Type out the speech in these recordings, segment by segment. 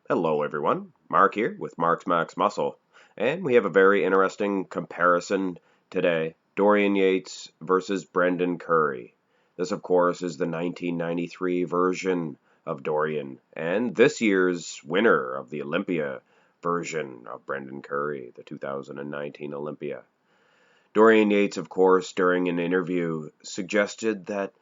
Hello everyone, Mark here with Mark's Max Muscle, and we have a very interesting comparison today, Dorian Yates versus Brendan Curry. This of course is the 1993 version of Dorian, and this year's winner of the Olympia version of Brendan Curry, the 2019 Olympia. Dorian Yates of course during an interview suggested that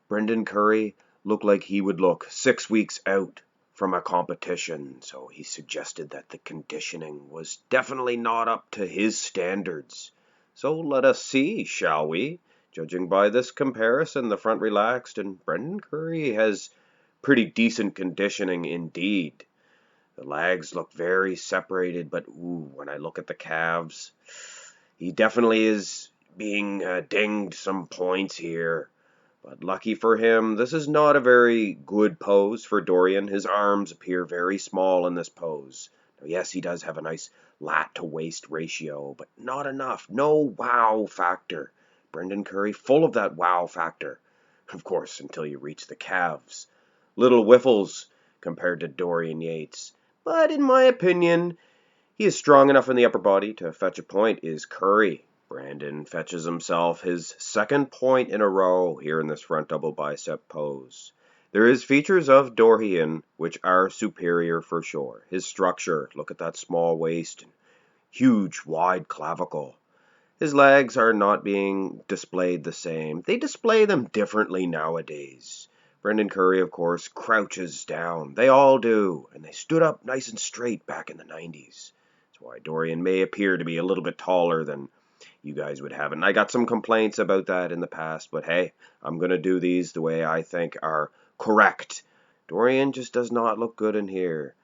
Brendan Curry looked like he would look 6 weeks out from a competition, so he suggested that the conditioning was definitely not up to his standards. So let us see, shall we? Judging by this comparison, the front relaxed, and Brendan Curry has pretty decent conditioning indeed. The legs look very separated, but when I look at the calves, he definitely is being dinged some points here. But lucky for him, this is not a very good pose for Dorian. His arms appear very small in this pose. Now, yes, he does have a nice lat to waist ratio, but not enough. No wow factor. Brendan Curry full of that wow factor. Of course, until you reach the calves. Little whiffles compared to Dorian Yates. But in my opinion, he is strong enough in the upper body to fetch a point is Curry. Brandon fetches himself his second point in a row here in this front double bicep pose. There is features of Dorian which are superior for sure. His structure, look at that small waist and huge wide clavicle. His legs are not being displayed the same. They display them differently nowadays. Brendan Curry, of course, crouches down. They all do, and they stood up nice and straight back in the 90s. That's why Dorian may appear to be a little bit taller than you guys would have it. And I got some complaints about that in the past, but hey, I'm going to do these the way I think are correct. Dorian just does not look good in here.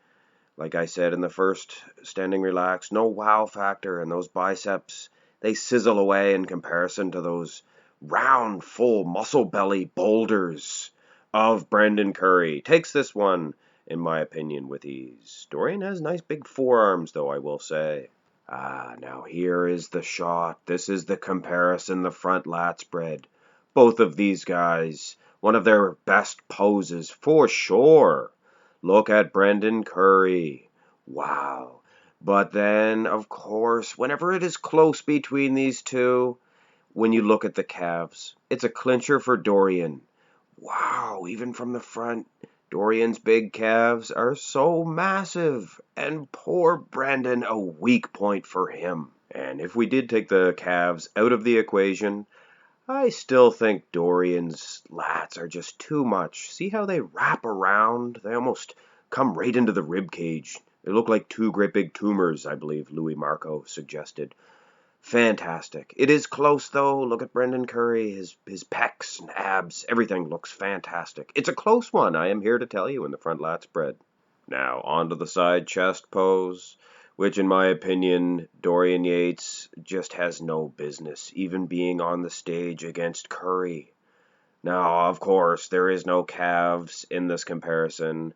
Like I said in the first standing relax, no wow factor, and those biceps, they sizzle away in comparison to those round, full, muscle belly boulders of Brendan Curry. Takes this one, in my opinion, with ease. Dorian has nice big forearms, though, I will say. Now here is the shot. This is the comparison, the front lat spread. Both of these guys, one of their best poses for sure. Look at Brendan Curry. Wow. But then, of course, whenever it is close between these two, when you look at the calves, it's a clincher for Dorian. Wow, even from the front, Dorian's big calves are so massive, and poor Brandon a weak point for him. And if we did take the calves out of the equation, I still think Dorian's lats are just too much. See how they wrap around? They almost come right into the rib cage. They look like two great big tumors, I believe Louis Marco suggested. Fantastic. It is close, though. Look at Brendan Curry. His pecs and abs. Everything looks fantastic. It's a close one, I am here to tell you, in the front lat spread. Now, onto the side chest pose, which in my opinion, Dorian Yates just has no business even being on the stage against Curry. Now, of course, there is no calves in this comparison,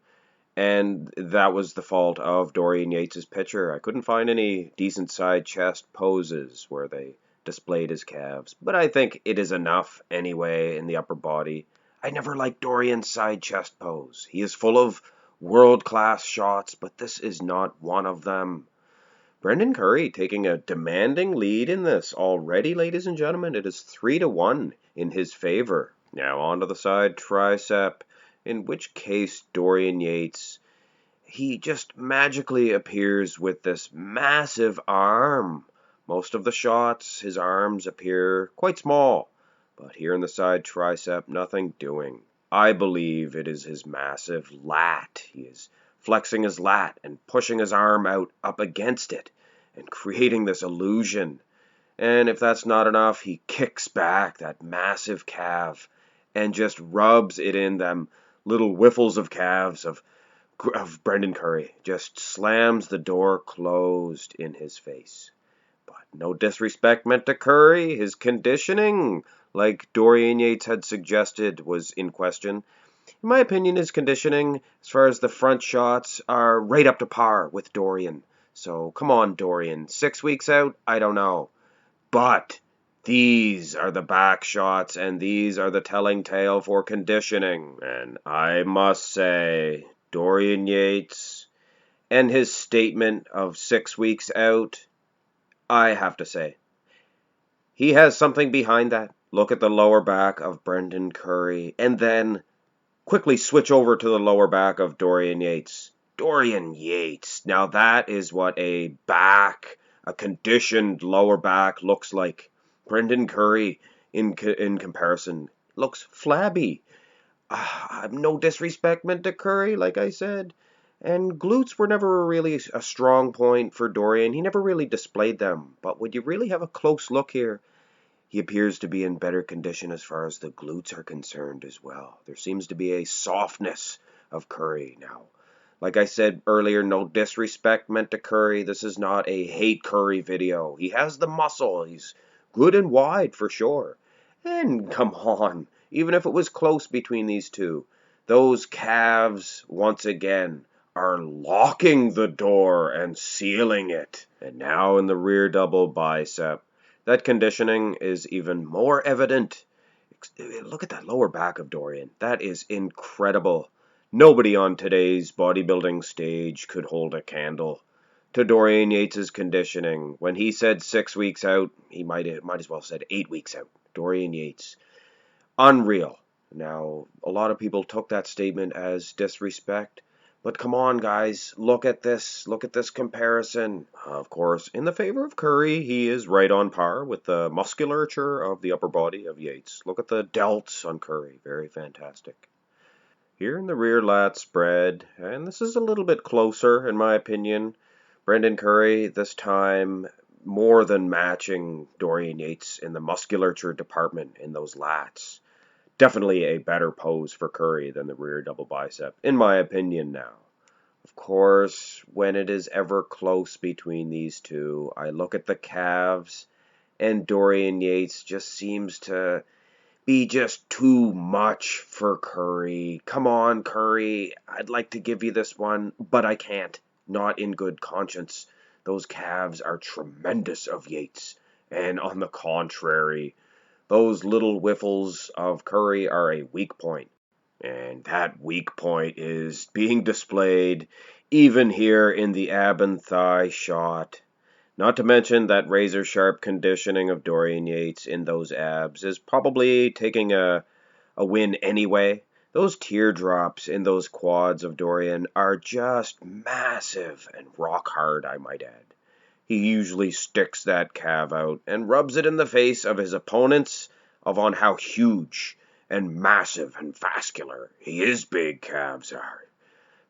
and that was the fault of Dorian Yates' picture. I couldn't find any decent side chest poses where they displayed his calves, but I think it is enough anyway in the upper body. I never liked Dorian's side chest pose. He is full of world-class shots, but this is not one of them. Brendan Curry taking a demanding lead in this already, ladies and gentlemen. It is 3-1 in his favor. Now on to the side tricep, in which case Dorian Yates, he just magically appears with this massive arm. Most of the shots, his arms appear quite small, but here in the side tricep, nothing doing. I believe it is his massive lat. He is flexing his lat and pushing his arm out up against it and creating this illusion. And if that's not enough, he kicks back that massive calf and just rubs it in them little whiffles of calves of Brendan Curry. Just slams the door closed in his face. But no disrespect meant to Curry. His conditioning, like Dorian Yates had suggested, was in question. In my opinion, his conditioning, as far as the front shots, are right up to par with Dorian. So come on, Dorian. 6 weeks out? I don't know. But these are the back shots, and these are the telling tale for conditioning. And I must say, Dorian Yates And his statement of 6 weeks out, I have to say, he has something behind that. Look at the lower back of Brendan Curry, and then quickly switch over to the lower back of Dorian Yates. Dorian Yates. Now that is what a conditioned lower back looks like. Brendan Curry, in comparison, looks flabby. No disrespect meant to Curry, like I said. And glutes were never really a strong point for Dorian. He never really displayed them. But when you really have a close look here, he appears to be in better condition as far as the glutes are concerned as well. There seems to be a softness of Curry now. Like I said earlier, no disrespect meant to Curry. This is not a hate Curry video. He has the muscle. He's good and wide for sure. And come on, even if it was close between these two, those calves, once again, are locking the door and sealing it. And now in the rear double bicep, that conditioning is even more evident. Look at that lower back of Dorian. That is incredible. Nobody on today's bodybuilding stage could hold a candle to Dorian Yates' conditioning. When he said 6 weeks out, he might as well said 8 weeks out. Dorian Yates. Unreal. Now, a lot of people took that statement as disrespect. But come on, guys, look at this. Look at this comparison. Of course, in the favor of Curry, he is right on par with the musculature of the upper body of Yates. Look at the delts on Curry. Very fantastic. Here in the rear lat spread, and this is a little bit closer, in my opinion. Brendan Curry, this time, more than matching Dorian Yates in the musculature department in those lats. Definitely a better pose for Curry than the rear double bicep, in my opinion now. Of course, when it is ever close between these two, I look at the calves, and Dorian Yates just seems to be just too much for Curry. Come on, Curry, I'd like to give you this one, but I can't. Not in good conscience. Those calves are tremendous of Yates. And on the contrary, those little whiffles of Curry are a weak point. And that weak point is being displayed even here in the ab and thigh shot. Not to mention that razor-sharp conditioning of Dorian Yates in those abs is probably taking a win anyway. Those teardrops in those quads of Dorian are just massive and rock hard, I might add. He usually sticks that calf out and rubs it in the face of his opponents on how huge and massive and vascular his big calves are.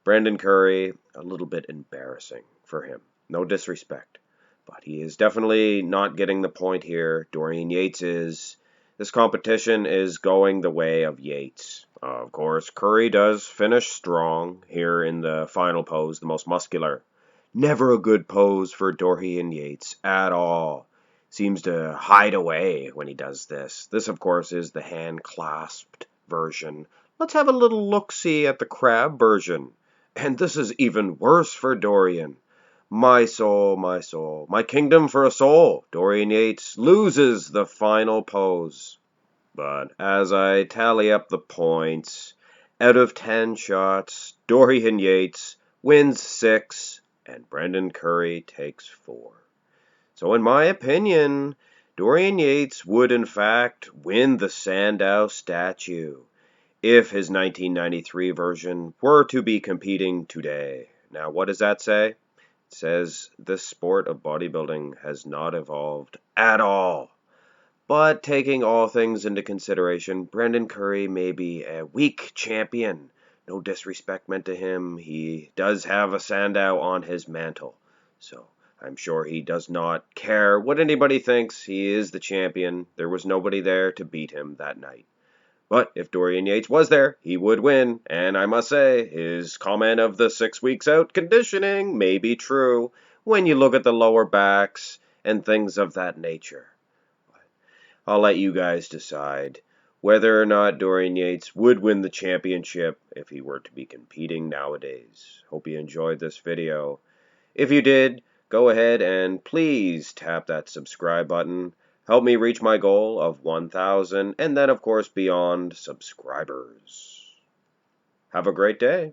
Brendan Curry, a little bit embarrassing for him. No disrespect. But he is definitely not getting the point here. Dorian Yates is. This competition is going the way of Yates. Of course, Curry does finish strong here in the final pose, the most muscular. Never a good pose for Dorian Yates at all. Seems to hide away when he does this. This, of course, is the hand-clasped version. Let's have a little look-see at the crab version. And this is even worse for Dorian. My soul, my kingdom for a soul. Dorian Yates loses the final pose. But as I tally up the points, out of 10 shots, Dorian Yates wins 6, and Brendan Curry takes 4. So in my opinion, Dorian Yates would in fact win the Sandow statue if his 1993 version were to be competing today. Now, what does that say? It says this sport of bodybuilding has not evolved at all. But taking all things into consideration, Brendan Curry may be a weak champion. No disrespect meant to him. He does have a Sandow on his mantle. So I'm sure he does not care what anybody thinks. He is the champion. There was nobody there to beat him that night. But if Dorian Yates was there, he would win. And I must say, his comment of the 6 weeks out conditioning may be true when you look at the lower backs and things of that nature. I'll let you guys decide whether or not Dorian Yates would win the championship if he were to be competing nowadays. Hope you enjoyed this video. If you did, go ahead and please tap that subscribe button. Help me reach my goal of 1,000 and then, of course, beyond subscribers. Have a great day.